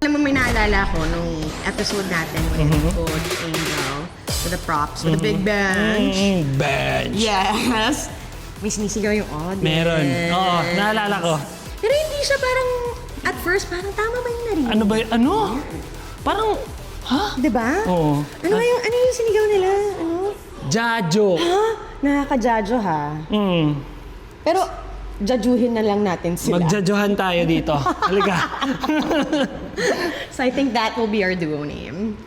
naman may naalala ko nung episode natin with Coach Angel with the props, with the big bench. Bench. Yes. May sinisigaw yung audience. Meron. Oo, naalala ko. Pero hindi siya parang, at first, parang tama ba yung narinig? Ano ba yun? Ano? Parang, ha? Diba? Oo. Ano yung sinigaw nila? Ano? Jajo. Ha? Nakaka-judge ha? Pero, judgehin na lang natin sila. Magjajohan tayo dito. Halika. So I think that will be our duo name.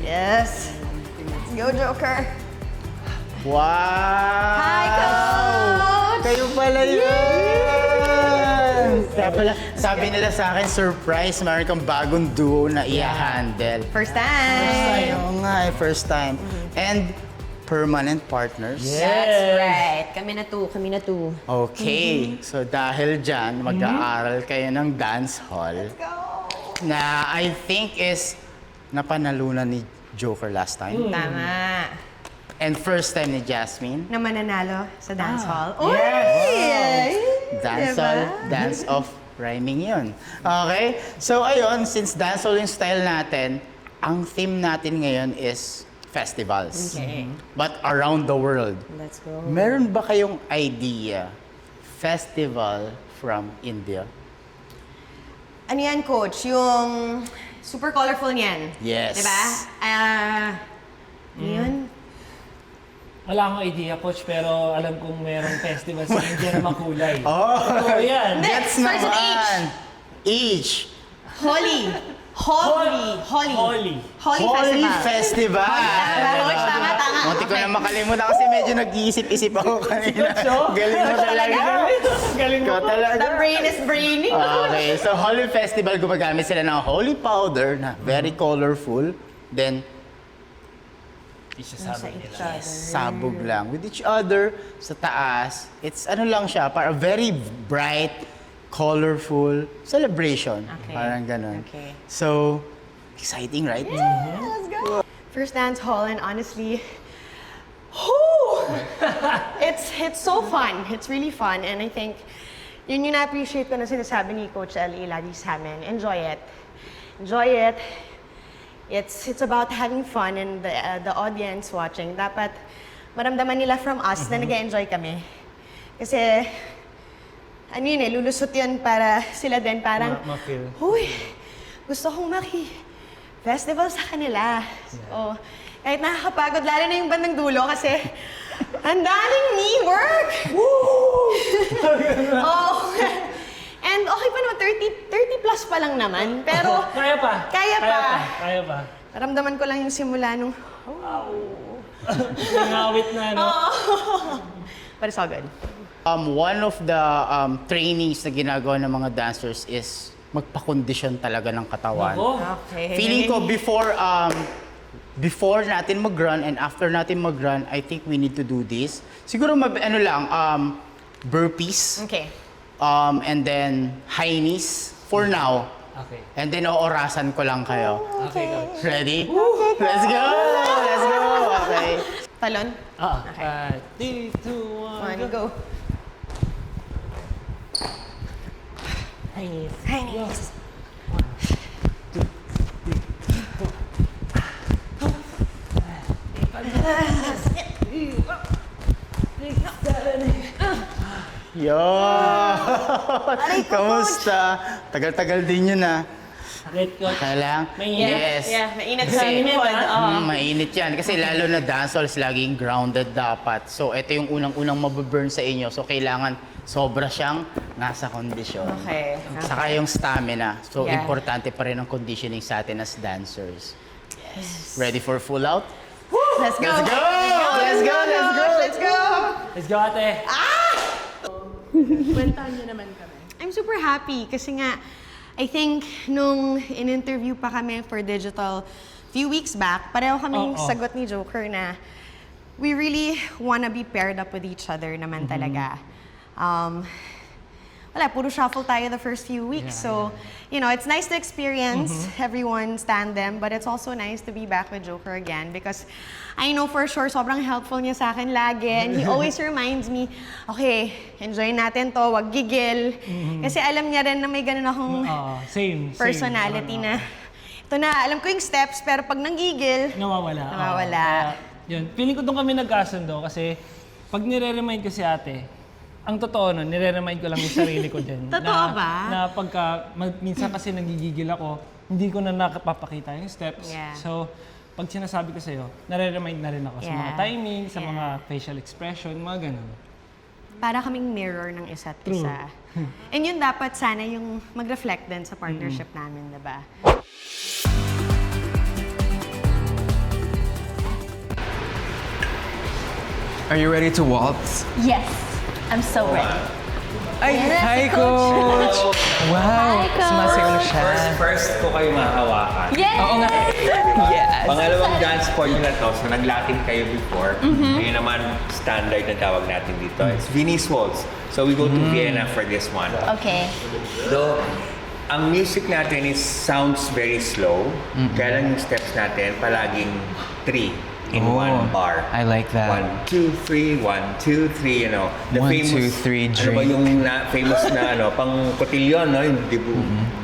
Yes. Let's go, Joker. Wow! Hi, Coach! Kayo pala yun! Kaya pala, sabi nila sa akin, surprise, meron kang bagong duo na i-handle. First time. Oo nga, first time. And permanent partners. That's right. Kami na two. Okay, so dahil dyan, mag-aaral kayo ng dance hall. Let's go. Na I think is napanalunan ni Joker last time. Tama. And first time ni Jasmine. Na mananalo sa dance hall. Oy! Dance Diba? hall, dance of rhyming yun. Okay? So ayun, since dance hall yung style natin, ang theme natin ngayon is festivals. Okay. But around the world. Let's go. Meron ba kayong idea festival from India? Ano yan, Coach? Yung super colorful niyan. Yes. Diba? Yun. Wala akong idea, Coach, pero alam kong merong festival sa India na makulay. Oh! Oo, yan. Hindi. Gets Starts with naman! H. Holy. Holy. Holy Festival! Coach, tama. Munti ko na makalimutan kasi medyo nag-iisip-isip ako kanina. Galing mo talaga. Galing mo. Ikaw talaga. The brain is braining. Okay, so Holy Festival, gumagamit sila ng holy powder na very colorful. Then, sabog lang. With each other, sa taas, it's ano lang siya, para very bright, colorful celebration. Okay. Parang ganun. Okay. So, exciting, right? Let's go. First dance hall, and honestly, whoo! it's so fun. It's really fun, and I think yun yung na-appreciate ko na sinasabi ni Coach Ellie lagi sa amin. Enjoy it. Enjoy it. It's about having fun, and the audience watching, dapat maramdaman nila from us na nag-enjoy kami. Kasi, ano yun lulusot yun para sila din parang, Ma-feel. huy, gusto kong festival sa kanila. So, kahit nakakapagod, lalo na yung bandang dulo kasi ang daming knee work! Oh. And okay pa naman, 30 plus pa lang naman. Pero, Kaya pa. Kaya pa. Kaya pa. naramdaman ko lang yung simula nung, Nangawit na, no? but it's all good. One of the trainings na ginagawa ng mga dancers is magpa-condition talaga ng katawan. Ako. Okay. Feeling ko before natin mag-run and after natin mag-run, I think we need to do this. Siguro burpees. Okay. And then high knees for now. Okay. And then oorasan ko lang kayo. Okay, Coach. Ready? Let's go! Let's go! Okay. Talon? Okay. 3, 2, 1, One, go. Hey. Hi, knees. Yo! Kamusta? Tagal-tagal din yun Sakit, Coach. Kailang? Mainit. Yes. Yeah, mainit sa Kasi- likod. Mainit yan. Kasi lalo na dancehall laging grounded dapat. So, ito yung unang-unang mababurn sa inyo. So, kailangan sobra siyang nasa kondisyon. Okay. Saka yung stamina. So, Yeah. importante pa rin ang conditioning sa atin as dancers. Ready for full out? Let's go. Let's go! Let's go! Let's go! Let's go! Let's go, ate. Kwentahan niyo naman kami. I'm super happy kasi nga, I think nung in-interview pa kami for digital few weeks back, pareho kaming sagot ni Joker na we really wanna be paired up with each other naman talaga. wala, puro shuffle tayo the first few weeks. So, you know, it's nice to experience everyone's tandem, but it's also nice to be back with Joker again because I know for sure sobrang helpful niya sa akin lagi and he always reminds me, okay, enjoy natin to, wag gigil. Kasi alam niya rin na may ganun akong Same. personality na, ito na, alam ko yung steps, pero pag nanggigil, Nawawala. Nawawala. Yun. Feeling ko doon kami nagkasundo kasi pag nire-remind ko si ate, ang totoo nun, nire-remind ko lang yung sarili ko din. Totoo ba? Na pagka, minsan kasi nagigigil ako, hindi ko na nakapapakita yung steps. Yeah. So, pag sinasabi ko sa'yo, nare-remind na rin ako sa mga Yeah. timing, sa Yeah. mga facial expression, mga ganun. para kaming mirror ng isa't True. isa. And yun dapat sana yung mag-reflect din sa partnership namin, diba? Are you ready to waltz? Yes, I'm so ready. Ay, Yes, hi, si Coach. Coach! Wow! Hi, Coach. Sumasayaw siya. First ko kayo mahahawakan. Yes! Oo nga. Yes! Pangalawang dance sport nyo na to, so nag-Latin kayo before. Ngayon naman, standard na tawag natin dito. It's Viennese Waltz. So we go to Vienna for this one. Okay. Though, ang music natin sounds very slow. Kaya lang yung steps natin, palaging 3 in Oh, one bar. I like that. 1, 2, 3, 1, 2, 3, you know. The 1, famous, 2, 3, ano ba drink. yung famous na pang cotillion, no? Yung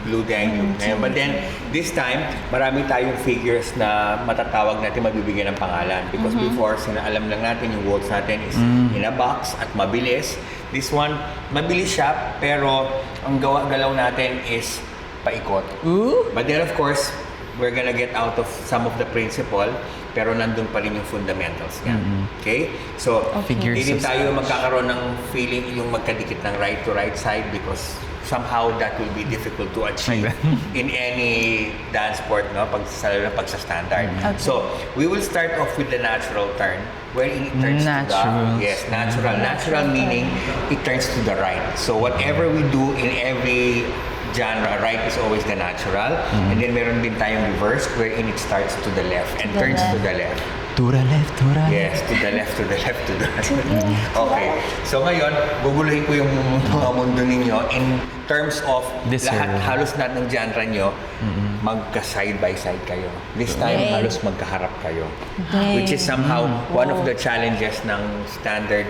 Blue Danube. But then, this time, marami tayong figures na matatawag natin mabibigyan ng pangalan. Because before, alam lang natin yung waltz natin is in a box at mabilis. This one, mabilis siya, pero ang galaw natin is paikot. Ooh! But then, of course, we're gonna get out of some of the principle, pero nandun pa rin yung fundamentals niya. Okay? So, Figures hindi din of tayo magkakaroon ng feeling yung magkadikit ng right to right side because somehow that will be difficult to achieve in any dance sport, no? Lalo na pag sa standard. So, we will start off with the natural turn wherein it turns Natural. to the... Yes, natural. Natural meaning it turns to the right. So, whatever we do in every genre, right is always the natural. And then meron din tayong reverse wherein it starts to the left and turns to the left. To the left, to the left. Yes, to the left, to the left, to the left. Okay. So ngayon, guguluhin ko yung mga mundo ninyo in terms of This lahat, area. halos lahat ng genre nyo, magka-side by side kayo. This time, Okay. halos magkaharap kayo. Which is somehow one of the challenges ng standard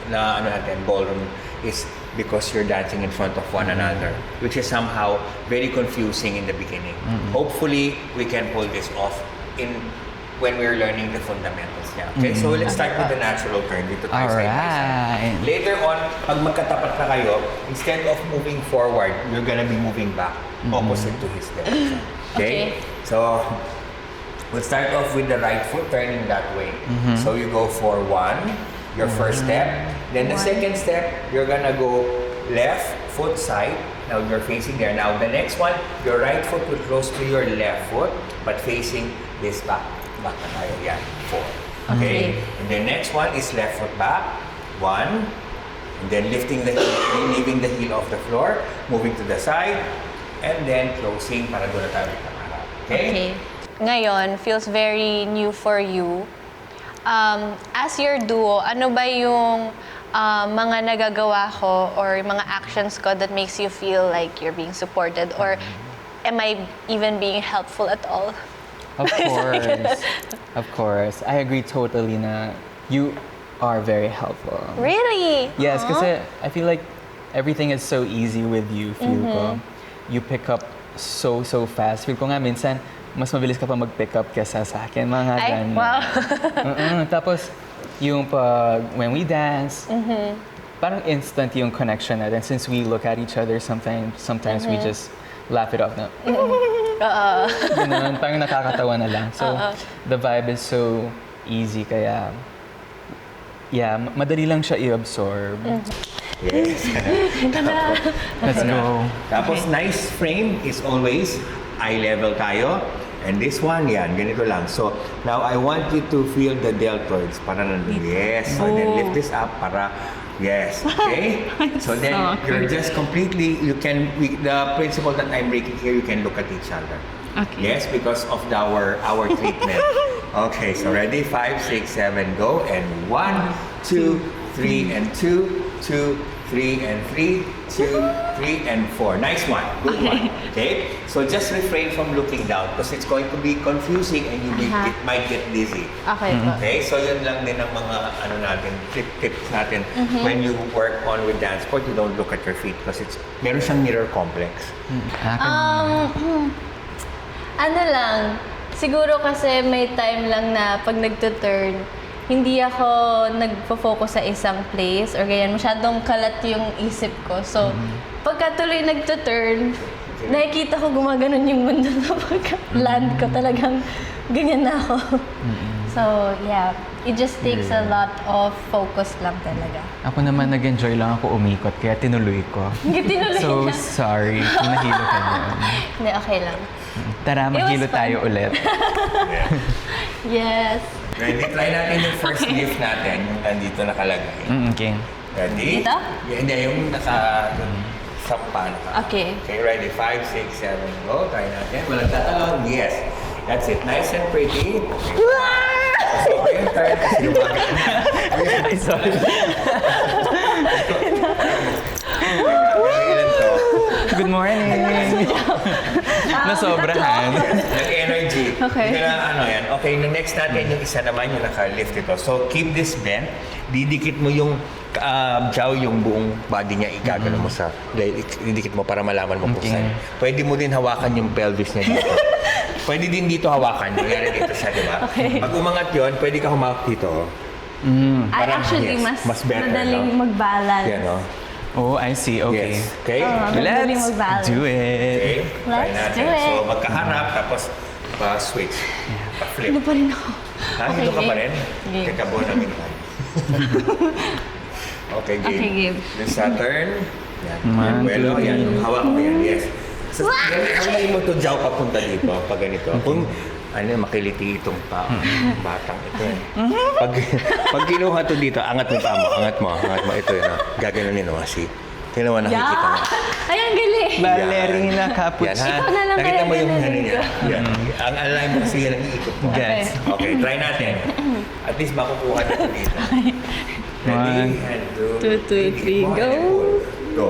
na natin, ballroom is because you're dancing in front of one another, which is somehow very confusing in the beginning. Hopefully, we can pull this off when we're learning the fundamentals niya. Okay, so let's start with the natural turn. Dito tayo side by side. Alright. Later on, pag magkatapat na kayo, instead of moving forward, you're gonna be moving back, opposite to his direction. Okay? So, we'll start off with the right foot turning that way. So you go for 1, your first step. Then the second step, you're gonna go left foot side. Now you're facing there. Now the next one, your right foot will close to your left foot, but facing this back. Back na tayo. Yan. 4. Okay? And then next one is left foot back. 1. And then lifting the heel, leaving the heel off the floor, moving to the side, and then closing para doon na tayo magkaharap. Okay. Ngayon, feels very new for you. As your duo, ano ba yung mga nagagawa ko or mga actions ko that makes you feel like you're being supported? Or am I even being helpful at all? Of course. Of course. I agree totally na you are very helpful. Really? Yes, kasi I feel like everything is so easy with you, feel ko. You pick up so fast. Feel ko nga minsan, mas mabilis ka pa mag-pick up kesa sa akin, mga Ay, ganun. wow. Tapos, yung pag, when we dance, parang instant yung connection natin. Since we look at each other sometimes we just laugh it off na. Ganun, parang nakakatawa na lang. So, the vibe is so easy, kaya, yeah, madali lang siya i-absorb. Yes. Let's go. Tapos nice frame is always eye level tayo. And this one, yan, ganito lang. So, now I want you to feel the deltoids. Para nandun. Yes. So, then lift this up para, yes. Okay? So, then you're just completely, the principle that I'm breaking here, you can look at each other. Okay. Yes, because of our treatment. Okay, so ready? 5, 6, 7, go. And 1, 2, 3, and 2, 2, 3 and 3, 2, 3 and 4. Nice one. Good one. Okay? So just refrain from looking down because it's going to be confusing and you might get dizzy. Okay po. Okay? So yun lang din ang mga tips natin. When you work on with dance sport, you don't look at your feet because meron siyang mirror complex. Ano lang, siguro kasi may time lang na pag nagtuturn, hindi ako nagpo-focus sa isang place or ganyan. Masyadong kalat yung isip ko. So, pagka tuloy nagtuturn, nakikita ko gumaganon yung mundo na pagka land ko talagang ganyan na ako. So, yeah. It just takes a lot of focus lang talaga. Ako naman nag-enjoy lang ako umikot, kaya tinuloy ko. Hindi tinuloy So, na. sorry kung nahilo ka niyan. Hindi, okay lang. Tara, maghilo fun. tayo ulit. Yes. Ready? Try natin yung first lift natin, yung nandito nakalagay. Okay. Ready? Dito? Hindi, yung sa paan ka. Okay. Okay, ready? 5, 6, 7, go. Try natin. Walang tatalon. Yes. That's it. Nice and pretty. So, yung turn kasi lumabit na. Ay, sorry. Ilan to? Good morning. Nasobrahan. Nag-energy. Okay. Hindi na yan. Okay, the next natin yung isa naman yung naka-lift ito. So, keep this bent. Didikit mo yung jaw, yung buong body niya, igagano mo sa, didikit mo para malaman mo kung Okay. saan. Pwede mo din hawakan yung pelvis niya dito. Pwede din dito hawakan. Nangyari dito siya, di ba? Okay. Pag umangat yun, pwede ka humawak dito. Parang, Actually, yes, mas better, madaling no? mag-balance. Yan, no? Oh, I see. Okay. Yes. Okay? Madaling Let's mag-balance. do it. Okay? Try Let's natin. do it. So, magkaharap, tapos pa-switch. Pa-flip. Ano pa rin ako? Ha? Okay, Dito ka pa game. rin? Game. Kakabo namin tayo. Okay, game. Okay, game. Yung Saturn. Yan. One, Buelo, two, yan. Yung hawak mo yan. Yes. So, hanggang mo to jaw papunta dito. Pag ganito. Kung makiliti itong tao. Batang ito eh. Pag kinuha to dito, angat mo pa mo. Angat mo. Ito yun. Gaganunin mo. See? Tingnan mo, nakikita mo. Ay, ang galing! Ballerina Yan cappuccino. ha. Ikaw na lang Nakita kaya mo yung narinig ano niya. Yan. Ang align mo kasi yan ang iikot mo. Gets. Okay, try natin. At least makukuha natin dito. Ready? One, And two, 2, 2, 3, go! Go.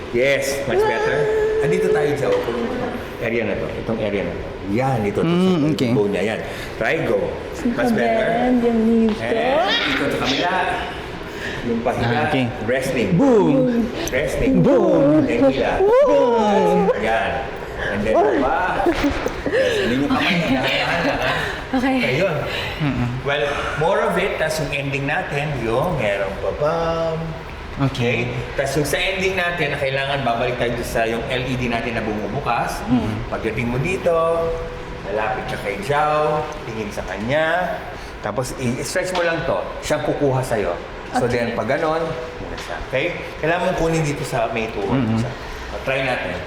Yes, much better. Andito tayo sa area na to. Itong area na to. Yan, ito. Okay. Go niya. Yan. Try, go. Much better. And yung knees ko. And ikot sa kabila. Yung pahinga. Okay. Resting. Boom! Resting. Boom! And hila. Boom! Ayan. And then, ba? Yes, hindi nyo kamay. Dahan-dahan lang, ha? Okay. Ayun. Well, more of it, tas yung ending natin, yung meron pa bam. Okay. Tas yung sa ending natin, na kailangan babalik tayo sa yung LED natin na bumubukas. Pagdating mo dito, lalapit ka kay Jao, tingin sa kanya, tapos i-stretch mo lang to, siyang kukuha sa'yo. So then, pag ganon, muna siya. Okay? Kailangan mo kunin dito sa may tuhod. Try natin.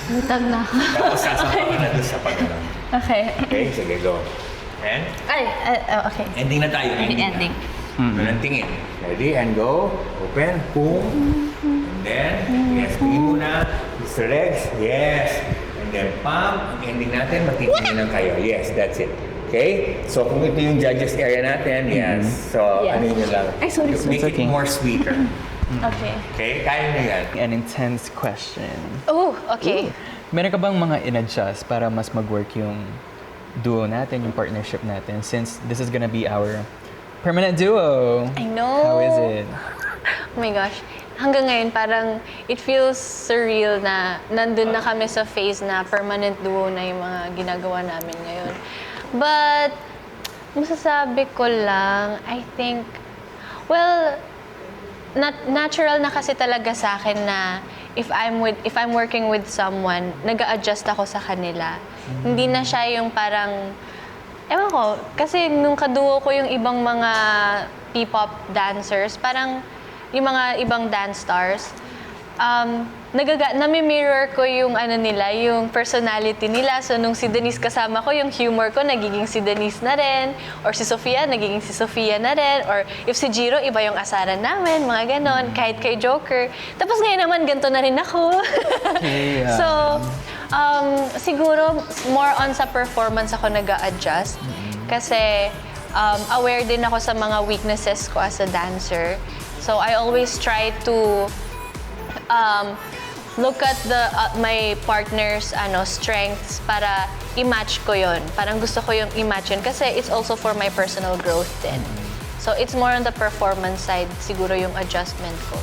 Butag na ako. Tapos sasama ka na doon sa pag ganon. Okay. Okay? Sige, go. And Ay, okay. ending na tayo. Okay, na. ending. Ganun tingin. Ready? And go. Open. Boom. And then, yes, tingin muna. Mr. Legs. Yes. And then, pump. Ang ending natin, matitingin lang kayo. Yes, that's it. Okay? So, kung ito yung judges area natin, yes. So, Yes. ano yun lang. Ay, sorry. Make it okay. more sweeter. Okay. Okay? Kaya nyo yan. An intense question. Oh, okay. Meron ka bang mga in-adjust para mas mag-work yung duo natin, yung partnership natin, since this is gonna be our permanent duo? I know. How is it? Oh my gosh. Hanggang ngayon, parang it feels surreal na nandun na kami sa phase na permanent duo na yung mga ginagawa namin ngayon. But, masasabi ko lang, I think, well, natural na kasi talaga sa akin na if I'm working with someone, nag-a-adjust ako sa kanila. Hindi na siya yung parang, ewan ko, kasi nung kaduo ko yung ibang mga P-pop dancers, parang yung mga ibang dance stars, nami-mirror ko yung ano nila, yung personality nila. So nung si Denise kasama ko, yung humor ko nagiging si Denise na rin, or si Sofia nagiging si Sofia na rin, or if si Jiro, iba yung asaran namin, mga ganon, kahit kay Joker. Tapos ngayon naman, ganito na rin ako. Yeah. So, siguro more on sa performance ako nag-a-adjust. Kasi aware din ako sa mga weaknesses ko as a dancer. So I always try to look at my partner's strengths para i-match ko yun. Parang gusto ko yung i-match yun kasi it's also for my personal growth din. So it's more on the performance side siguro yung adjustment ko.